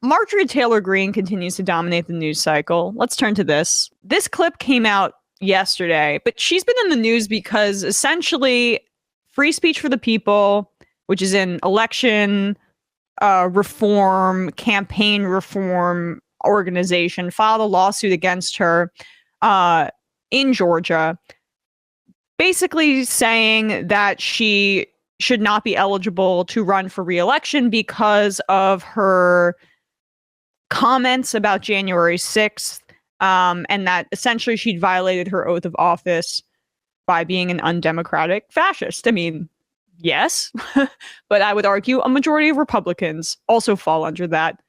Marjorie Taylor Greene continues to dominate the news cycle. Let's turn to this. This clip came out yesterday, but she's been in the news because essentially Free Speech for the People, which is an election reform, campaign reform organization, filed a lawsuit against her in Georgia, basically saying that she should not be eligible to run for re-election because of her comments about January 6th, and that essentially she'd violated her oath of office by being an undemocratic fascist. I mean, yes, but I would argue a majority of Republicans also fall under that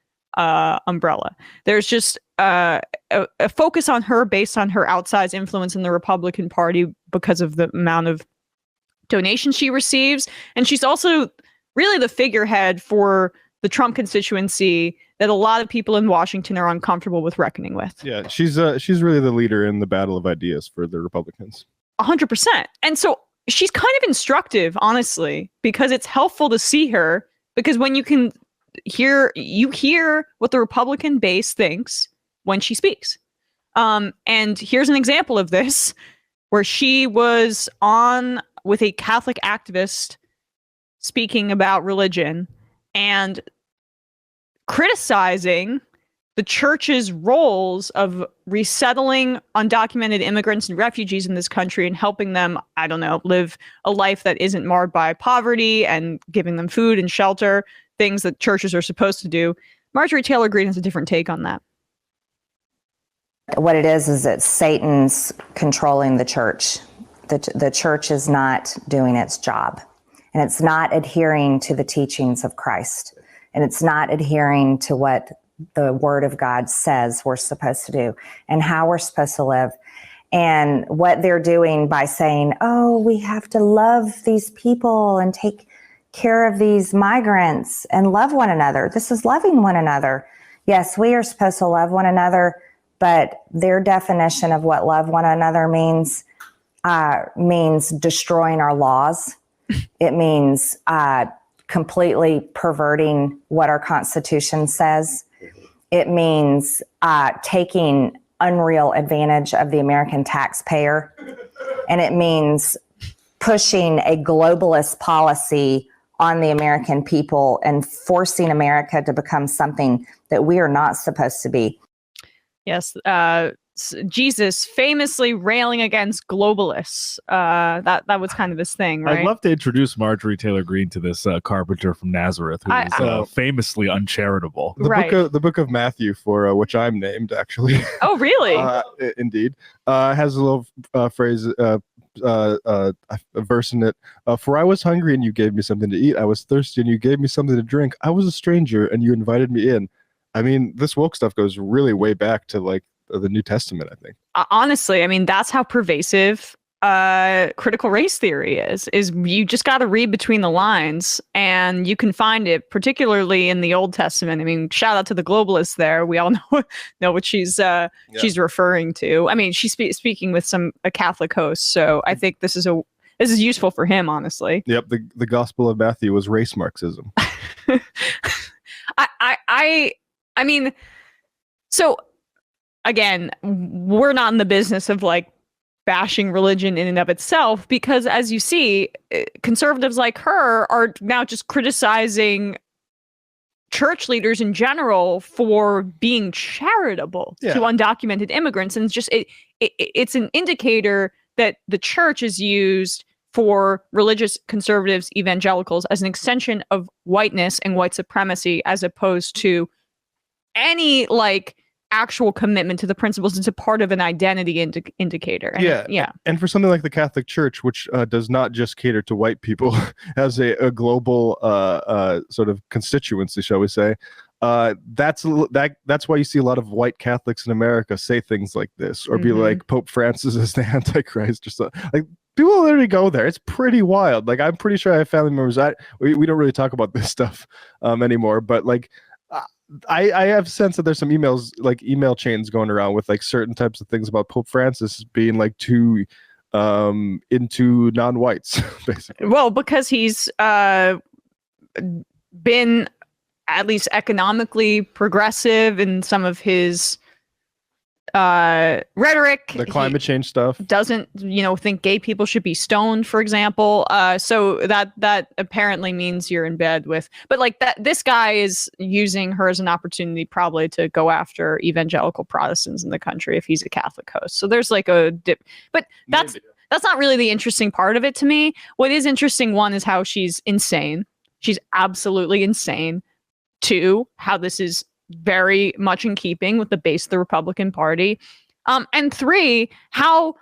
umbrella. There's just a focus on her based on her outsized influence in the Republican Party because of the amount of donations she receives. And she's also really the figurehead for the Trump constituency that a lot of people in Washington are uncomfortable with reckoning with. Yeah, she's really the leader in the battle of ideas for the Republicans. 100%. And so she's kind of instructive, honestly, because it's helpful to see her, because when you hear what the Republican base thinks when she speaks. And here's an example of this, where she was on with a Catholic activist speaking about religion and criticizing the church's roles of resettling undocumented immigrants and refugees in this country and helping them, I don't know, live a life that isn't marred by poverty and giving them food and shelter, things that churches are supposed to do. Marjorie Taylor Greene has a different take on that. What it is that Satan's controlling the church. The church is not doing its job, and it's not adhering to the teachings of Christ, and it's not adhering to what the Word of God says we're supposed to do and how we're supposed to live. And what they're doing by saying, oh, we have to love these people and take care of these migrants and love one another. This is loving one another. Yes, we are supposed to love one another, but their definition of what love one another means destroying our laws. It means completely perverting what our Constitution says. It means taking unreal advantage of the American taxpayer. And it means pushing a globalist policy on the American people and forcing America to become something that we are not supposed to be. Yes, Jesus famously railing against globalists. That was kind of his thing, right? I'd love to introduce Marjorie Taylor Greene to this carpenter from Nazareth, who is famously uncharitable. The book of Matthew, for which I'm named, actually. Oh, really? Indeed. Has a little phrase, a verse in it. For I was hungry and you gave me something to eat. I was thirsty and you gave me something to drink. I was a stranger and you invited me in. I mean, this woke stuff goes really way back to like the New Testament, I think. Honestly, I mean, that's how pervasive critical race theory is you just got to read between the lines, and you can find it particularly in the Old Testament. I mean, shout out to the globalists there. We all know what she's referring to. I mean, she's speaking with a Catholic host, so I think this is useful for him, honestly. Yep, the Gospel of Matthew was race Marxism. I mean, so again, we're not in the business of like bashing religion in and of itself, because as you see, conservatives like her are now just criticizing church leaders in general for being charitable to undocumented immigrants. And it's an indicator that the church is used for religious conservatives, evangelicals, as an extension of whiteness and white supremacy, as opposed to any like actual commitment to the principles. It's a part of an identity indicator. And, and for something like the Catholic Church, which does not just cater to white people, has a global sort of constituency, shall we say, that's why you see a lot of white Catholics in America say things like this, or be like, Pope Francis is the Antichrist, or something. Like, people literally go there. It's pretty wild. Like, I'm pretty sure I have family members. We don't really talk about this stuff anymore, but like, I have a sense that there's some email chains going around with like certain types of things about Pope Francis being like too into non-whites, basically. Well, because he's been at least economically progressive in some of his rhetoric. The climate change stuff. Doesn't, think gay people should be stoned, for example. So that apparently means you're in bed with, but like that, this guy is using her as an opportunity probably to go after evangelical Protestants in the country if he's a Catholic host. So there's like a dip, but that's not really the interesting part of it to me. What is interesting, one, is how she's insane. She's absolutely insane. Two, how this is very much in keeping with the base of the Republican Party. And three, how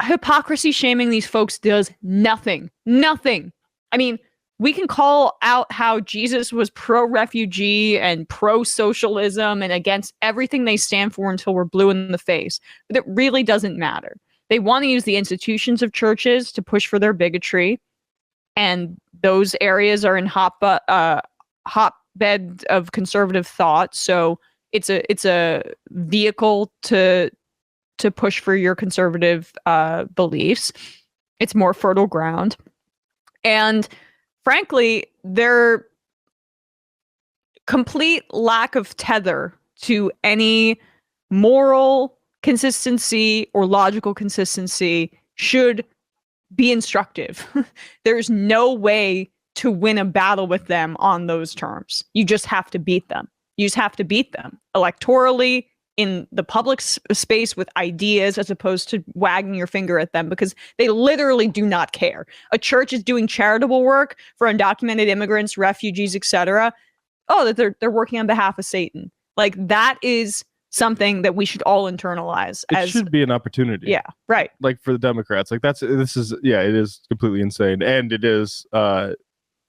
hypocrisy shaming these folks does nothing. I mean, we can call out how Jesus was pro-refugee and pro-socialism and against everything they stand for until we're blue in the face, but it really doesn't matter. They want to use the institutions of churches to push for their bigotry, and those areas are in hotbed of conservative thought. So it's a vehicle to push for your conservative beliefs. It's more fertile ground. And frankly, their complete lack of tether to any moral consistency or logical consistency should be instructive. There's no way to win a battle with them on those terms. You just have to beat them. You just have to beat them electorally in the public space with ideas, as opposed to wagging your finger at them, because they literally do not care. A church is doing charitable work for undocumented immigrants, refugees, etc. Oh, that they're working on behalf of Satan. Like, that is something that we should all internalize. It should be an opportunity. Yeah, right. Like for the Democrats, like it is completely insane, and it is.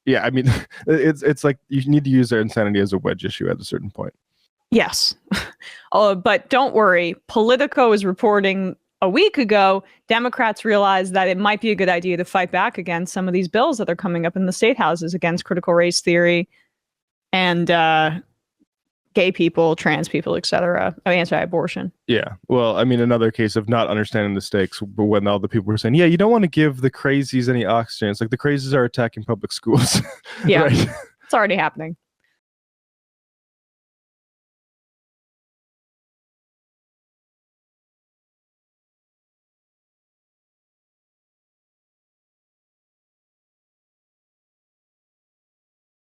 Yeah, I mean, it's like you need to use their insanity as a wedge issue at a certain point. Yes. But don't worry. Politico is reporting a week ago, Democrats realized that it might be a good idea to fight back against some of these bills that are coming up in the state houses against critical race theory and gay people, trans people, etc. Anti-abortion. Yeah. Well, I mean, another case of not understanding the stakes, but when all the people were saying, yeah, you don't want to give the crazies any oxygen. It's like the crazies are attacking public schools. Yeah. Right? It's already happening.